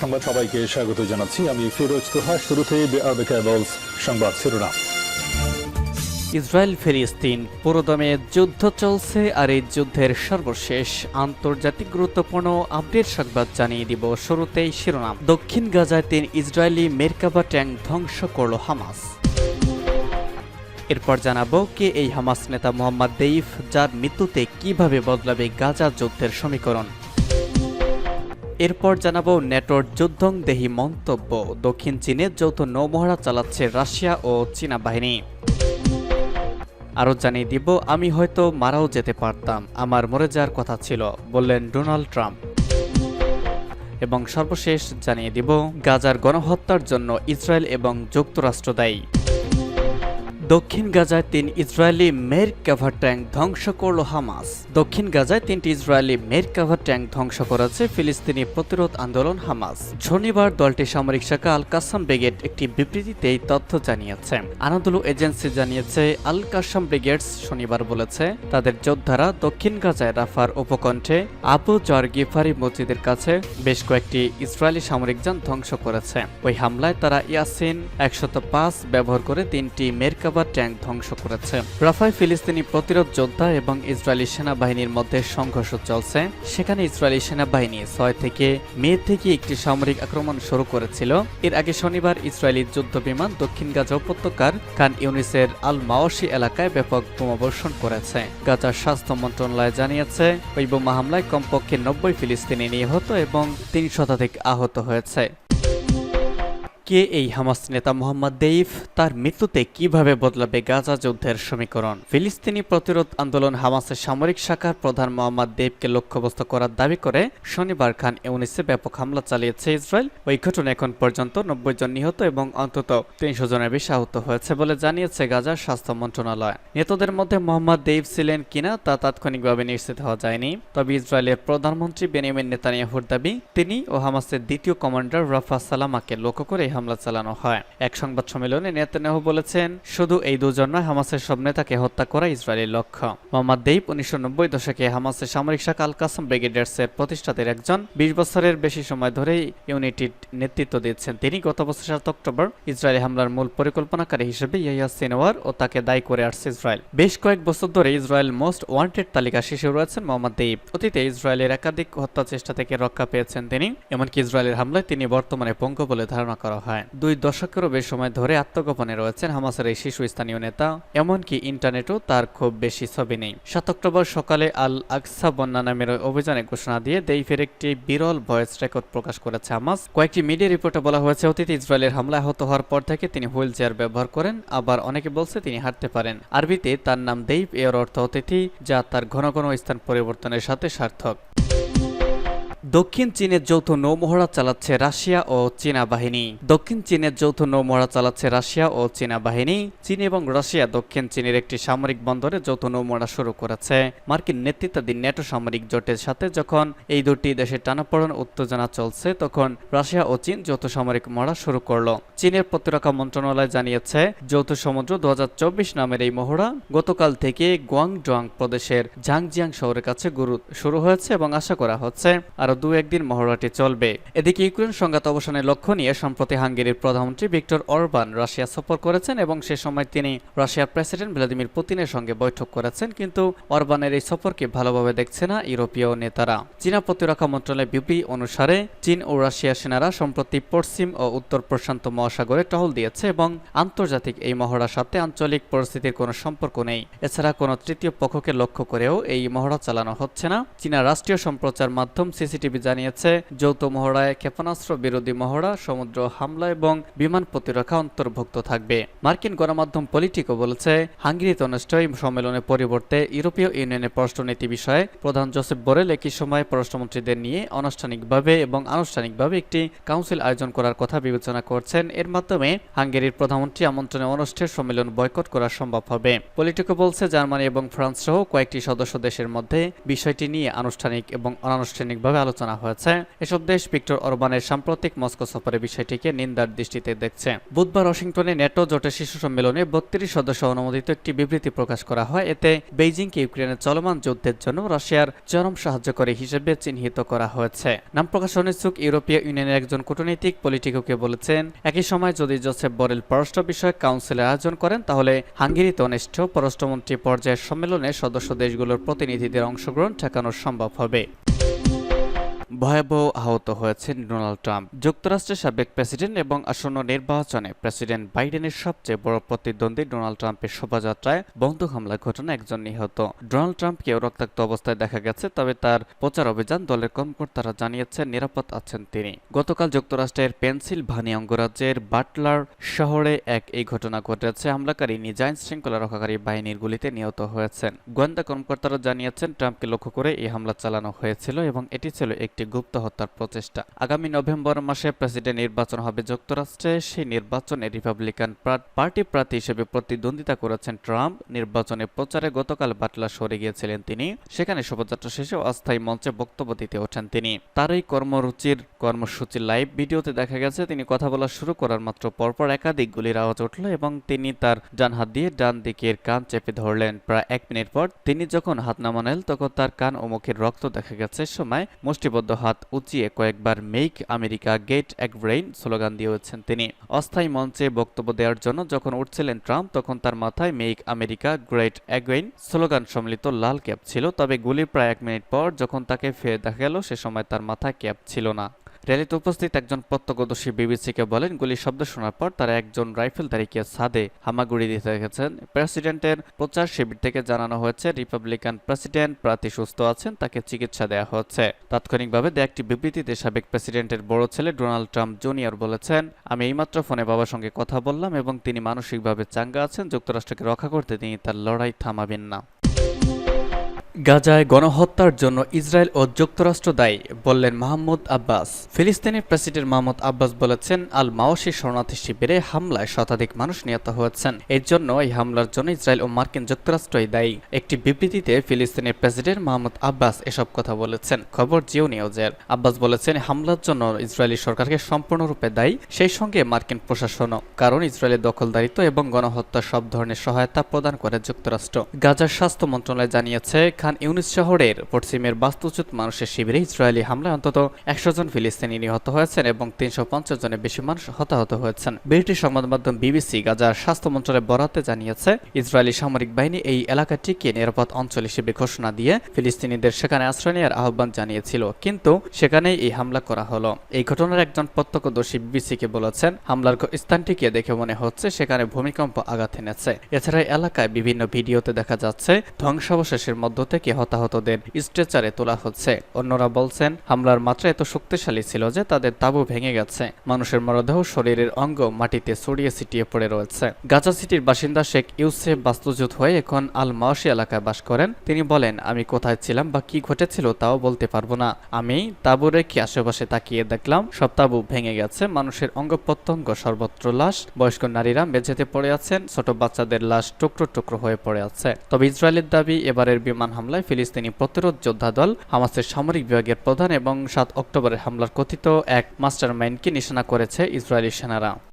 সংবাদ সবাইকে স্বাগত জানাচ্ছি। আমি ফিরোজ তোহা। শুরুতে সংবাদ শিরোনাম। ইসরায়েল ফিলিস্তিন পুরোদমে যুদ্ধ চলছে, আর এই যুদ্ধের সর্বশেষ আন্তর্জাতিক গুরুত্বপূর্ণ আপডেট সংবাদ জানিয়ে দিব। শুরুতেই শিরোনাম। দক্ষিণ গাজায় 3 ইসরায়েলি মেরকাবা ট্যাঙ্ক ধ্বংস করল হামাস। এরপর জানাবো কে এই হামাস নেতা মোহাম্মদ দেইফ, যার মৃত্যুতে কিভাবে বদলাবে গাজা যুদ্ধের সমীকরণ। এরপর জানাবো নেটোর যুদ্ধংদেহী মন্তব্য। দক্ষিণ চীনে যৌথ নৌমহড়া চালাচ্ছে রাশিয়া ও চীনা বাহিনী। আরও জানিয়ে দিব, আমি হয়তো মারাও যেতে পারতাম, আমার মরে যাওয়ার কথা ছিল, বললেন ডোনাল্ড ট্রাম্প। এবং সর্বশেষ জানিয়ে দিব, গাজার গণহত্যার জন্য ইসরায়েল এবং যুক্তরাষ্ট্র দায়ী। দক্ষিণ গাজায় 3 ইসরায়েলি মেরকাভা ট্যাঙ্ক ধ্বংস করল হামাস। দক্ষিণ গাজায় 3টি ইসরায়েলি মেরকাভা ট্যাঙ্ক ধ্বংস করেছে ফিলিস্তিনি প্রতিরোধ আন্দোলন হামাস। শনিবার দলটির সামরিক শাখা আল কাসাম ব্রিগেড একটি বিবৃতিতে এই তথ্য জানিয়েছে। আনাদোলু এজেন্সি জানিয়েছে, আল কাসাম ব্রিগেডস শনিবার বলেছে তাদের যোদ্ধারা দক্ষিণ গাজায় রাফার উপকণ্ঠে আবু জর গিফারি মসজিদের কাছে বেশ কয়েকটি ইসরায়েলি সামরিক যান ধ্বংস করেছে। ওই হামলায় তারা ইয়াসিন 105 ব্যবহার করে 3টি মেরকাভা ট্যাঙ্ক ধ্বংস করেছে। রাফায় ফিলিস্তিনি প্রতিরোধ যোদ্ধা এবং ইসরায়েলি সেনাবাহিনীর মধ্যে সংঘর্ষ চলছে। সেখানে ইসরায়েলি সেনাবাহিনী 6 থেকে মে থেকে একটি সামরিক আক্রমণ শুরু করেছিল। এর আগে শনিবার ইসরায়েলি যুদ্ধ বিমান দক্ষিণ গাজা উপত্যকার খান ইউনিসের আল মাওয়াশি এলাকায় ব্যাপক বোমাবর্ষণ করেছে। গাজার স্বাস্থ্য মন্ত্রণালয় জানিয়েছে, ওই বোমা হামলায় কমপক্ষে 90 ফিলিস্তিনি নিহত এবং 3 শতাধিক আহত হয়েছে। কে এই হামাস নেতা মোহাম্মদ দেইফ, তার মৃত্যুতে কিভাবে বদলাবে গাজা যুদ্ধের সমীকরণ। ফিলিস্তিনি প্রতিরোধ আন্দোলন হামাসের সামরিক শাখার প্রধান মোহাম্মদ দেইফকে লক্ষ্যবস্তু করার দাবি করে শনিবার খান ইউনিসে ব্যাপক হামলা চালিয়েছে ইসরায়েল। ওই ঘটনায় এখন পর্যন্ত 90 জন নিহত এবং অন্তত 300 জনের বেশি আহত হয়েছে বলে জানিয়েছে গাজার স্বাস্থ্য মন্ত্রণালয়। নিহতদের মধ্যে মোহাম্মদ দেইফ ছিলেন কিনা তা তাৎক্ষণিকভাবে নিশ্চিত হওয়া যায়নি। তবে ইসরায়েলের প্রধানমন্ত্রী বেনিয়ামিন নেতানিয়াহুর দাবি, তিনি ও হামাসের দ্বিতীয় কমান্ডার রাফা সালামাকে লক্ষ্য করে হামলা চালানো হয়। এক সংবাদ সম্মেলনে নেতানিয়াহু বলেছেন, শুধু এই দুজন নয়, হামাসের সব নেতাকে হত্যা করা ইসরায়েলের লক্ষ্য। মোহাম্মদ দেইফ 1990 দশকে হামাসের সামরিক শাখা আল কাসাম ব্রিগেডার্সের প্রতিষ্ঠাতার একজন। 20 বছরের বেশি সময় ধরে ইউনিটির নেতৃত্ব দিচ্ছেন তিনি। গত বছর 7 অক্টোবর ইসরায়েলি হামলার মূল পরিকল্পনাকারী হিসেবে ইয়াহিয়া সিনওয়ার ও তাকে দায়ী করে আসছে ইসরায়েল। বেশ কয়েক বছর ধরে ইসরায়েল মোস্ট ওয়ান্টেড তালিকা শীর্ষে রয়েছেন মোহাম্মদ দেইফ। অতীতে ইসরায়েলের একাধিক হত্যা চেষ্টা থেকে রক্ষা পেয়েছেন তিনি। এমনকি ইসরায়েলের হামলায় তিনি বর্তমানে পঙ্গু বলে ধারণা করা হয়। 2 দশকেরও বেশি সময় ধরে আত্মগোপনে রয়েছেন হামাসের এই শীর্ষস্থানীয় নেতা। এমনকি ইন্টারনেটও তার খুব বেশি ছবি নেই। 7 অক্টোবর সকালে আল আকসা বন্যা নামের অভিযানে ঘোষণা দিয়ে দেইফের একটি বিরল ভয়েস রেকর্ড প্রকাশ করেছে হামাস। কয়েকটি মিডিয়া রিপোর্টে বলা হয়েছে, অতীতে ইসরায়েলের হামলায় আহত হওয়ার পর থেকে তিনি হুইল চেয়ার ব্যবহার করেন। আবার অনেকে বলছে তিনি হাঁটতে পারেন। আরবিতে তার নাম দেইফ, এর অর্থ অতিথি, যা তার ঘন ঘন স্থান পরিবর্তনের সাথে সার্থক। দক্ষিণ চীনের যৌথ নৌমহড়া চালাচ্ছে রাশিয়া ও চীনা বাহিনী। দক্ষিণ চীনের যৌথ নৌমহড়া চালাচ্ছে রাশিয়া ও চীনা বাহিনী। চীন এবং রাশিয়া দক্ষিণ চীনের একটি সামরিক বন্দরে যৌথ নৌমহড়া শুরু করেছে। মার্কিন নেতৃত্বাধীন ন্যাটো সামরিক জোটের সাথে যখন এই দুটি দেশের টানাপোড়েন উত্তেজনা চলছে, তখন রাশিয়া ও চীন যৌথ সামরিক মহড়া শুরু করল। চীনের প্রতিরক্ষা মন্ত্রণালয় জানিয়েছে, যৌথ সমুদ্র 2024 নামের এই মহড়া গতকাল থেকে গুয়াংডং প্রদেশের ঝাংজিয়াং শহরের কাছে শুরু হয়েছে এবং আশা করা হচ্ছে আরো 2-1 দিন মহড়াটি চলবে। এদিকে ইউক্রেন সংঘাত অবসানের লক্ষ্য নিয়ে সম্প্রতি হাঙ্গেরির প্রধানমন্ত্রী ভিক্টর অরবান রাশিয়া সফর করেছেন এবং সে সময় তিনি রাশিয়ার প্রেসিডেন্ট ভ্লাদিমির পুতিনের সঙ্গে বৈঠক করেছেন। কিন্তু অরবানের এই সফরকে ভালোভাবে দেখছে না ইউরোপীয় নেতারা। চীনা প্রতিরক্ষা মন্ত্রণালয়ের বিবৃতি অনুসারে চীন ও রাশিয়া সেনারা সম্প্রতি পশ্চিম ও উত্তর প্রশান্ত মহাসাগরে টহল দিয়েছে এবং আন্তর্জাতিক এই মহড়ার সাথে আঞ্চলিক পরিস্থিতির কোনো সম্পর্ক নেই। এছাড়া কোনো তৃতীয় পক্ষকে লক্ষ্য করেও এই মহড়া চালানো হচ্ছে না। চীনা রাষ্ট্রীয় সম্প্রচার মাধ্যম সিসিটিভি জানিয়েছে, যৌথ মহড়ায় ক্ষেপণাস্ত্র বিরোধী মহড়া, সমুদ্র হামলা এবং বিমান প্রতিরক্ষা অন্তর্ভুক্ত থাকবে। মার্কিন গণমাধ্যম পলিটিকো বলেছে, হাঙ্গেরিতে অনুষ্ঠিত এই সম্মেলনের পরিবর্তে ইউরোপীয় ইউনিয়নের পররাষ্ট্রনীতি বিষয়ে প্রধান জোসেফ বোরেল একই সময় পররাষ্ট্রমন্ত্রীদের নিয়ে অনানুষ্ঠানিকভাবে এবং আনুষ্ঠানিকভাবে একটি কাউন্সিল আয়োজন করার কথা বিবেচনা করছেন। এর মাধ্যমে হাঙ্গেরির প্রধানমন্ত্রী আমন্ত্রণে অনুষ্ঠিত সম্মেলন বয়কট করা সম্ভব হবে। পলিটিকো বলছে, জার্মানি এবং ফ্রান্স সহ কয়েকটি সদস্য দেশের মধ্যে বিষয়টি নিয়ে আনুষ্ঠানিক এবং অনানুষ্ঠানিকভাবে আলোচনা আলোচনা হয়েছে। এসব দেশ ভিক্টর অরবানের সাম্প্রতিক মস্কো সফরের বিষয়টিকে নিন্দার দৃষ্টিতে দেখছে। বুধবার ওয়াশিংটনে ন্যাটো জোটের শীর্ষ সম্মেলনে 32 সদস্য অনুমোদিত একটি বিবৃতি প্রকাশ করা হয়। এতে বেইজিংকে ইউক্রেনের চলমান যুদ্ধের জন্য রাশিয়ার চরম সাহায্যকারী হিসেবে চিহ্নিত করা হয়েছে। নাম প্রকাশ অনিচ্ছুক ইউরোপীয় ইউনিয়নের একজন কূটনৈতিক পলিটিকোকে বলেছেন, একই সময় যদি জোসেফ বরেল পররাষ্ট্র বিষয়ক কাউন্সিলের আয়োজন করেন তাহলে হাঙ্গেরিতে অনুষ্ঠিত পররাষ্ট্রমন্ত্রী পর্যায়ের সম্মেলনে সদস্য দেশগুলোর প্রতিনিধিদের অংশগ্রহণ ঠেকানো সম্ভব হবে। ভয়াবহ আহত হয়েছেন ডোনাল্ড ট্রাম্প। যুক্তরাষ্ট্রের সাবেক প্রেসিডেন্ট এবং আসন্ন নির্বাচনে প্রেসিডেন্ট বাইডেনের সবচেয়ে বড় প্রতিদ্বন্দ্বী ডোনাল্ড ট্রাম্পের শোভাযাত্রায় বন্দুক হামলার ঘটনায় একজন নিহত। ডোনাল্ড ট্রাম্পকেও রক্তাক্ত অবস্থায় দেখা গেছে, তবে তার প্রচার অভিযান দলের কর্মকর্তারা জানিয়েছেন নিরাপদ আছেন তিনি। গতকাল যুক্তরাষ্ট্রের পেনসিলভানিয়া অঙ্গরাজ্যের বাটলার শহরে এই ঘটনা ঘটেছে। হামলাকারী নিজ আইন শৃঙ্খলা রক্ষাকারী বাহিনীর গুলিতে নিহত হয়েছেন। গোয়েন্দা কর্মকর্তারা জানিয়েছেন ট্রাম্পকে লক্ষ্য করে এই হামলা চালানো হয়েছিল এবং এটি ছিল একটি গুপ্ত হত্যার প্রচেষ্টা। আগামী নভেম্বর মাসে প্রেসিডেন্ট নির্বাচন হবে যুক্তরাষ্ট্রে। সেই নির্বাচনে রিপাবলিকান পার্টি প্রার্থী হিসেবে প্রতিদ্বন্দ্বিতা করেছেন ট্রাম্প। নির্বাচনে প্রচারে গতকাল বাটলার শহরে গিয়েছিলেন তিনি। সেখানে শোভাযাত্রা শেষে অস্থায়ী মঞ্চে বক্তব্য দিতে ওঠেন তিনি। তার এই কর্মসূচির লাইভ ভিডিওতে দেখা গেছে তিনি কথা বলা শুরু করার মাত্র পরপর একাধিক গুলির আওয়াজ উঠল এবং তিনি তার ডান হাত দিয়ে ডান দিকের কান চেপে ধরলেন। প্রায় 1 মিনিট পর তিনি যখন হাত নামালেন তখন তার কান ও মুখের রক্ত দেখা গেছে। সময় মুষ্টিবদ্ধ হাত উঁচিয়ে কয়েকবার make America great again slogan দিয়েছেন তিনি। অস্থায়ী মঞ্চে বক্তব্য দেওয়ার জন্য যখন উঠছিলেন ট্রাম্প তখন তার মাথায় make America great again slogan সম্মিলিত লাল ক্যাপ ছিল। তবে গুলির প্রায় 1 মিনিট পর যখন তাকে ফিরে দেখা গেল সে সময় তার মাথায় ক্যাপ ছিল না। র্যালিতে উপস্থিত একজন প্রত্যক্ষদর্শী বিবিসিকে বলেন, গুলির শব্দ শোনার পর তারা একজন রাইফেলধারীকে ছাদে হামাগুড়ি দিতে দেখেছেন। প্রেসিডেন্টের প্রচার শিবির থেকে জানানো হয়েছে রিপাবলিকান প্রেসিডেন্ট প্রার্থী সুস্থ আছেন, তাকে চিকিৎসা দেওয়া হচ্ছে। তাৎক্ষণিকভাবে দেয়া একটি বিবৃতিতে সাবেক প্রেসিডেন্টের বড় ছেলে ডোনাল্ড ট্রাম্প জুনিয়র বলেছেন, আমি এইমাত্র ফোনে বাবার সঙ্গে কথা বললাম এবং তিনি মানসিকভাবে চাঙ্গা আছেন। যুক্তরাষ্ট্রকে রক্ষা করতে তিনি তার লড়াই থামাবেন না। গাজায় গণহত্যার জন্য ইসরায়েল ও যুক্তরাষ্ট্র দায়ী বললেন মাহমুদ আব্বাস। ফিলিস্তিনের প্রেসিডেন্ট মাহমুদ আব্বাস বলেছেন, আল মাওয়াসি শরণার্থী শিবিরে হামলায় শতাধিক মানুষ নিহত হয়েছেন। এর জন্য এই হামলার জন্য ইসরায়েল ও মার্কিন যুক্তরাষ্ট্রই দায়ী। একটি বিবৃতিতে ফিলিস্তিনের প্রেসিডেন্ট মাহমুদ আব্বাস এসব কথা বলেছেন। খবর জিও নিউজের। আব্বাস বলেছেন, হামলার জন্য ইসরায়েলি সরকারকে সম্পূর্ণরূপে দায়ী, সেই সঙ্গে মার্কিন প্রশাসনও, কারণ ইসরায়েলের দখলদারিত্ব এবং গণহত্যা সব ধরনের সহায়তা প্রদান করে যুক্তরাষ্ট্র। গাজার স্বাস্থ্য মন্ত্রণালয় জানিয়েছে, খান ইউনিস শহরের পশ্চিমের বাস্তুচ্যুত মানুষের শিবিরে ইসরায়েলি হামলায় অন্তত 100 জন ফিলিস্তিনি নিহত হয়েছেন এবং 350 জনের বেশি মানুষ হতাহত হয়েছেন। ব্রিটিশ সংবাদ মাধ্যম বিবিসি গাজার স্বাস্থ্য মন্ত্রণালয়ের বরাতে জানিয়েছে, ইসরায়েলি সামরিক বাহিনী এই এলাকাটিকে নিরাপদ অঞ্চল হিসেবে ঘোষণা দিয়ে ফিলিস্তিনিদের সেখানে আশ্রয় নেওয়ার আহ্বান জানিয়েছিল, কিন্তু সেখানেই এই হামলা করা হলো। এই ঘটনার একজন প্রত্যক্ষদর্শী বিবিসিকে বলেছেন, হামলার স্থানটিকে দেখে মনে হচ্ছে সেখানে ভূমিকম্প আঘাত এনেছে। এছাড়া এলাকায় বিভিন্ন ভিডিওতে দেখা যাচ্ছে ধ্বংসাবশেষের মধ্য থেকে হতাহতদের স্ট্রেচারে তোলা হচ্ছে। অন্যরা বলছেন, হামলার মাত্রা এত শক্তিশালী ছিল যে তাদের তাঁবু ভেঙে গেছে। মানুষের মরদেহ শরীরের অঙ্গ মাটিতে ছড়িয়ে ছিটিয়ে পড়ে রয়েছে। গাজা সিটির বাসিন্দা শেখ ইউসেফ বাস্তুচ্যুত হয়ে এখন আল মাওয়াসি এলাকায় বাস করেন। তিনি বলেন, আমি কোথায় ছিলাম বা কি ঘটেছিল তাও বলতে পারবো না। আমি তাঁবু রেখে আশেপাশে তাকিয়ে দেখলাম সব তাঁবু ভেঙে গেছে। মানুষের অঙ্গ প্রত্যঙ্গ, সর্বত্র লাশ। বয়স্ক নারীরা মেঝেতে পড়ে আছেন, ছোট বাচ্চাদের লাশ টুকরো টুকরো হয়ে পড়ে আছে। তবে ইসরায়েলের দাবি, এবারের বিমান হামলায় ফিলিস্তিনি প্রতিরোধ যোদ্ধা দল হামাসের সামরিক বিভাগের প্রধান এবং 7 অক্টোবরের হামলার কথিত এক মাস্টারমাইন্ডকে নিশানা করেছে ইসরায়েলি সেনারা।